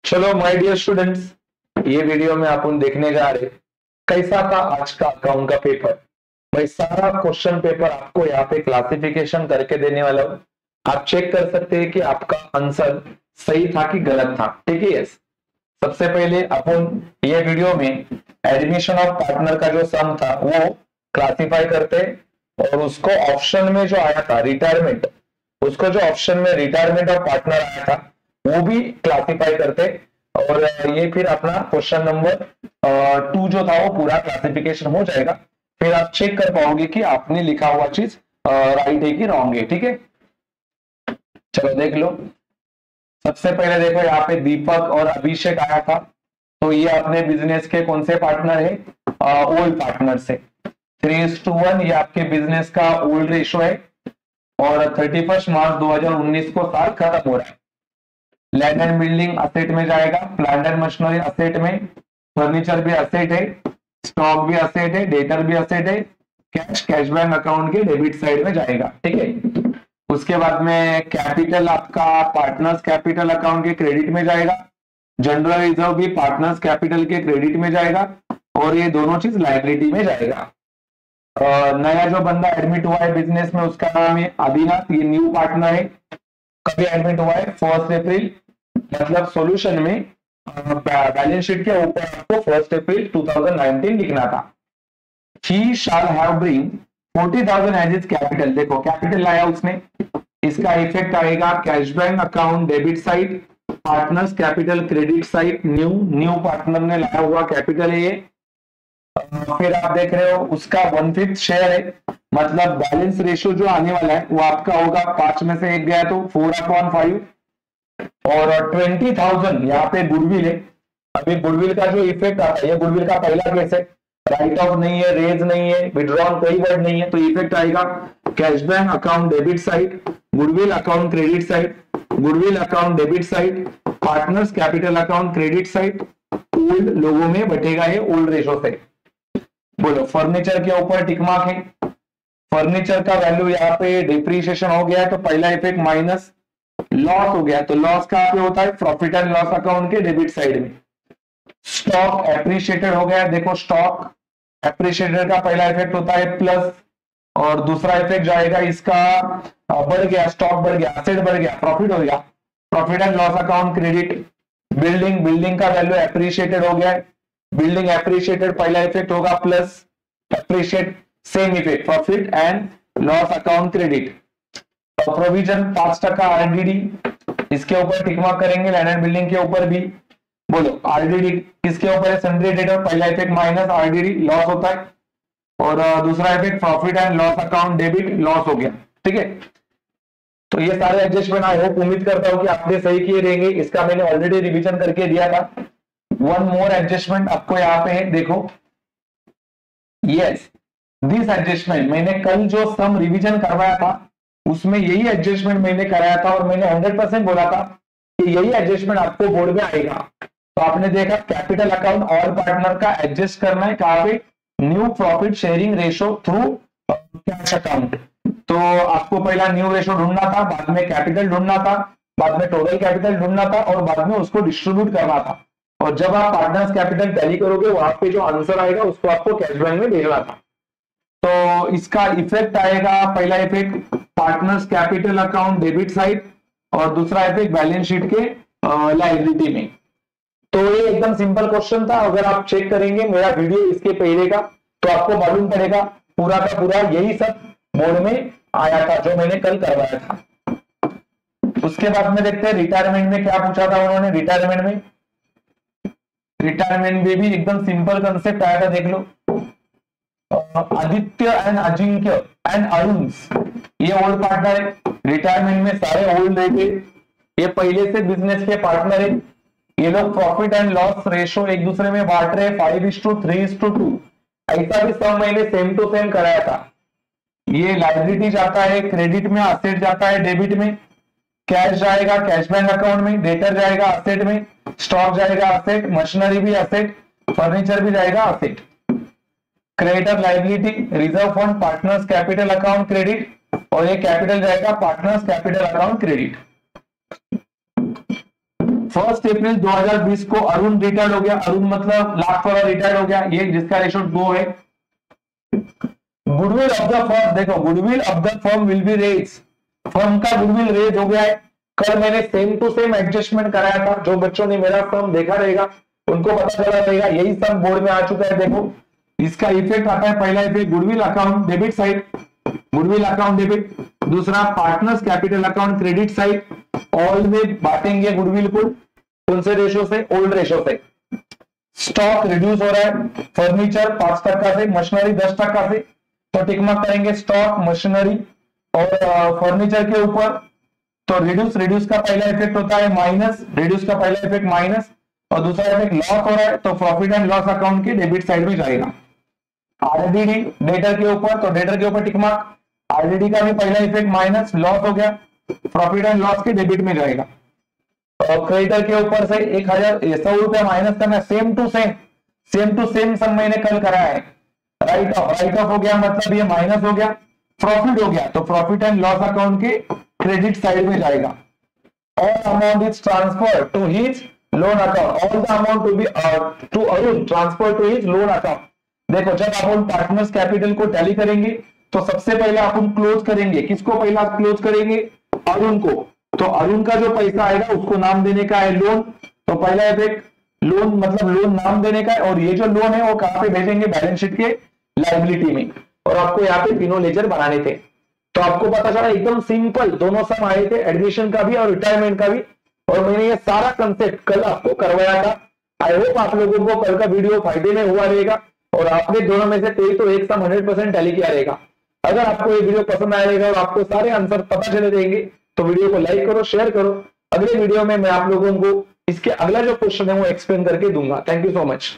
चलो my dear students, ये video में अपन देखने जा रहे कैसा था आज का अकाउंट का पेपर। भाई सारा क्वेश्चन पेपर आपको यहाँ पे क्लासिफिकेशन करके देने वाला हूँ। आप चेक कर सकते हैं कि आपका आंसर सही था कि गलत था। ठीक है। यस, सबसे पहले अपन ये वीडियो में एडमिशन ऑफ पार्टनर का जो सम था वो क्लासिफाई करते और उसको ऑप्शन में जो आया था रिटायरमेंट, उसको जो ऑप्शन में रिटायरमेंट ऑफ पार्टनर आया था वो भी क्लासिफाई करते और ये फिर अपना क्वेश्चन नंबर 2 जो था वो पूरा क्लासिफिकेशन हो जाएगा। फिर आप चेक कर पाओगे कि आपने लिखा हुआ चीज राइट है कि रॉन्ग है। ठीक है, चलो देख लो। सबसे पहले देखो यहाँ पे दीपक और अभिषेक आया था, तो ये अपने बिजनेस के कौन से पार्टनर है? ओल्ड पार्टनर से। 3:1 ये आपके बिजनेस का ओल्ड रेशो है और 31 मार्च 2019 को साल खत्म हो रहा है। लैंड एंड बिल्डिंग असेट में जाएगा, प्लांट एंड मशीनरी असेट में, फर्नीचर भी असेट है, स्टॉक भी असेट है, डेटर भी असेट है, कैश बैंक अकाउंट के डेबिट साइड में जाएगा। ठीक है, उसके बाद में कैपिटल आपका पार्टनर्स कैपिटल अकाउंट के क्रेडिट में जाएगा, जनरल रिजर्व भी पार्टनर्स कैपिटल के क्रेडिट में जाएगा और ये दोनों चीज लायबिलिटी में जाएगा। नया जो बंदा एडमिट हुआ है बिजनेस में उसका नाम है आदिनाथ, ये न्यू पार्टनर है। कभी एडमिट हुआ है? 1 अप्रैल, मतलब सॉल्यूशन में बैलेंस शीट के ऊपर आपको 1 अप्रैल 2019 लिखना था। He shall have bring 40,000 as his capital। देखो कैपिटल लाया उसने, इसका इफेक्ट आएगा cash bank account debit side, partners capital credit side, new partner ने लाया हुआ कैपिटल है ये। फिर आप देख रहे हो उसका 1/5 शेयर है, मतलब बैलेंस रेशियो जो आने वाला है वो आपका होगा 5 में से 1 गया तो 4/5 और 20,000 यहाँ पे गुडविल है। अभी गुडविल का जो इफेक्ट आता है, ये गुडविल का पहला केस है, राइट ऑफ नहीं है, रेज नहीं है, विड्रॉन कोई वर्ड नहीं है, तो इफेक्ट आएगा cash bank account debit side, goodwill account credit side, goodwill account debit side, partners capital account credit side. Old लोगों में बटेगा ये ओल्ड रेशो से। बोलो फर्नीचर के ऊपर टिक मार्क है, फर्नीचर का वैल्यू यहाँ पे डिप्रिसिएशन हो गया है तो पहला इफेक्ट माइनस, लॉस हो गया तो लॉस कहाँ पे होता है? प्रॉफिट एंड लॉस अकाउंट के डेबिट साइड में। स्टॉक एप्रिशिएटेड हो गया, देखो स्टॉक एप्रिशिएटेड का पहला इफेक्ट होता है प्लस और दूसरा इफेक्ट जाएगा इसका बढ़ गया, स्टॉक बढ़ गया, एसेट बढ़ गया, प्रॉफिट हो गया, profit and loss account credit. Building का वैल्यू एप्रिशिएटेड हो गया है, बिल्डिंग एप्रिशिएटेड पहला इफेक्ट होगा plus, appreciate same effect, profit and loss account credit. Provision 5% RDD, इसके ऊपर टिक मार्क करेंगे, लैंड एंड बिल्डिंग के ऊपर भी। बोलो आरडीडी किसके ऊपर है? सन्ड्री डेटर, पहला इफेक्ट माइनस आरडीडी लॉस होता है और दूसरा effect profit and loss account debit loss हो गया। ठीक है, तो ये सारे एडजस्टमेंट आई होप उम्मीद करता हूं कि आपने सही किए रहेंगे, इसका मैंने ऑलरेडी रिवीजन करके दिया था। वन मोर एडजस्टमेंट आपको यहाँ पे है, देखो यस दिस एडजस्टमेंट, मैंने कल जो सम रिवीजन करवाया था उसमें यही एडजस्टमेंट मैंने कराया था और मैंने 100% बोला था कि यही एडजस्टमेंट आपको बोर्ड में आएगा। तो आपने देखा कैपिटल अकाउंट ऑल पार्टनर का एडजस्ट करना है कहाँ पे? New profit sharing ratio through cash account. तो आपको पहला न्यू रेशो ढूंढना था, बाद में कैपिटल ढूंढना था, बाद में टोटल कैपिटल ढूंढना था और बाद में उसको डिस्ट्रीब्यूट करना था। और जब आप पार्टनर्स कैपिटल टैली करोगे वहां पे जो आंसर आएगा उसको आपको कैश बैंक में भेजना था। तो इसका इफेक्ट आएगा, पहला effect partners capital account debit side और दूसरा इफेक्ट बैलेंस शीट के लायबिलिटी में। तो ये एकदम सिंपल क्वेश्चन था, अगर आप चेक करेंगे मेरा वीडियो इसके पहले का तो आपको मालूम पड़ेगा पूरा का पूरा यही सब बोर्ड में आया था जो मैंने कल करवाया था। उसके बाद में देखते हैं रिटायरमेंट में क्या पूछा था उन्होंने। रिटायरमेंट में भी एकदम सिंपल कंसेप्ट आया था, देख लो। आदित्य एंड अजिंक्य एंड अरुण ये ओल्ड पार्टनर है, रिटायरमेंट में सारे ओल्ड रहेंगे, ये पहले से बिजनेस के पार्टनर है। ये लोग प्रॉफिट एंड लॉस रेशो एक दूसरे में बांट रहे 5:3:2। ऐसा भी सब मैंने सेम टू सेम कराया था। ये लायबिलिटी जाता है क्रेडिट में, असेट जाता है डेबिट में, कैश जाएगा कैश बैंक अकाउंट में, डेटर जाएगा असेट में, स्टॉक जाएगा असेट, मशीनरी भी असेट, फर्नीचर भी जाएगा asset. Creditor liability, reserve fund partners capital account credit और ये कैपिटल जाएगा पार्टनर्स कैपिटल अकाउंट क्रेडिट। 1 अप्रैल 2020 को अरुण रिटायर्ड हो गया। अरुण मतलब लास्ट वाला रिटायर्ड हो गया, ये जिसका रेशो 2 है। गुडविल ऑफ द फर्म, देखो goodwill of the firm will be raise, firm का गुडविल रेज हो गया है। कल मैंने सेम टू सेम एडजस्टमेंट कराया था, जो बच्चों ने मेरा फर्म देखा रहेगा उनको पता चला रहेगा, यही सब बोर्ड में आ चुका है। देखो इसका इफेक्ट आता है, पहला effect goodwill account debit side, goodwill account debit. दूसरा partners capital account credit side, all में बांटेंगे गुडविल को कौन से रेशो से, ओल्ड रेशो से। स्टॉक रिड्यूस हो रहा है, फर्नीचर 5% से, मशीनरी 10% से, तो टिक मार्क करेंगे स्टॉक, मशीनरी और फर्नीचर के ऊपर। तो रिड्यूस का पहला इफेक्ट होता है माइनस, रिड्यूस का पहला इफेक्ट माइनस, और दूसरा इफेक्ट लॉस हो रहा है तो प्रॉफिट एंड लॉस अकाउंट के डेबिट साइड में जाएगा। आरडीडी डेटर के ऊपर, तो डेटर के ऊपर टिक मार्क, आरडीडी का भी पहला इफेक्ट माइनस, लॉस हो गया, प्रॉफिट एंड लॉस के डेबिट में जाएगा। और क्रेडिटर के ऊपर से 1,100 रुपया माइनस करना, सेम टू सेम सब मैंने कल कराया है। राइट ऑफ हो गया मतलब ये माइनस हो गया, प्रॉफिट हो गया तो प्रॉफिट एंड लॉस अकाउंट के क्रेडिट साइड में जाएगा। All amount is transfer to his loan account, all the amount to be to Arun transfer to his loan account. देखो जब अपन पार्टनर्स कैपिटल को टैली करेंगे तो सबसे पहले अपन क्लोज करेंगे, किसको पहला क्लोज करेंगे, अरुण को। तो अरुण का जो पैसा आएगा उसको नाम देने का है लोन, तो पहला इफेक्ट लोन मतलब लोन नाम देने का है, और ये जो लोन है वो कहां पे भेजेंगे, बैलेंस शीट के लायबिलिटी में। और आपको यहाँ पे तीनों लेजर बनाने थे, तो आपको पता चला एकदम सिंपल दोनों सम आए थे, एडमिशन का भी और रिटायरमेंट का भी। और मैंने ये सारा कंसेप्ट कल आपको करवाया था। आई होप आप लोगों को कल का वीडियो फायदे में हुआ रहेगा, और आपने दोनों में से कोई तो एक सम 100% टैली किया रहेगा। अगर आपको ये वीडियो पसंद आएगा और आपको सारे आंसर पता चले रहेंगे तो वीडियो को लाइक करो, शेयर करो। अगले वीडियो में मैं आप लोगों को इसके अगला जो क्वेश्चन है वो एक्सप्लेन करके दूंगा। Thank you so much.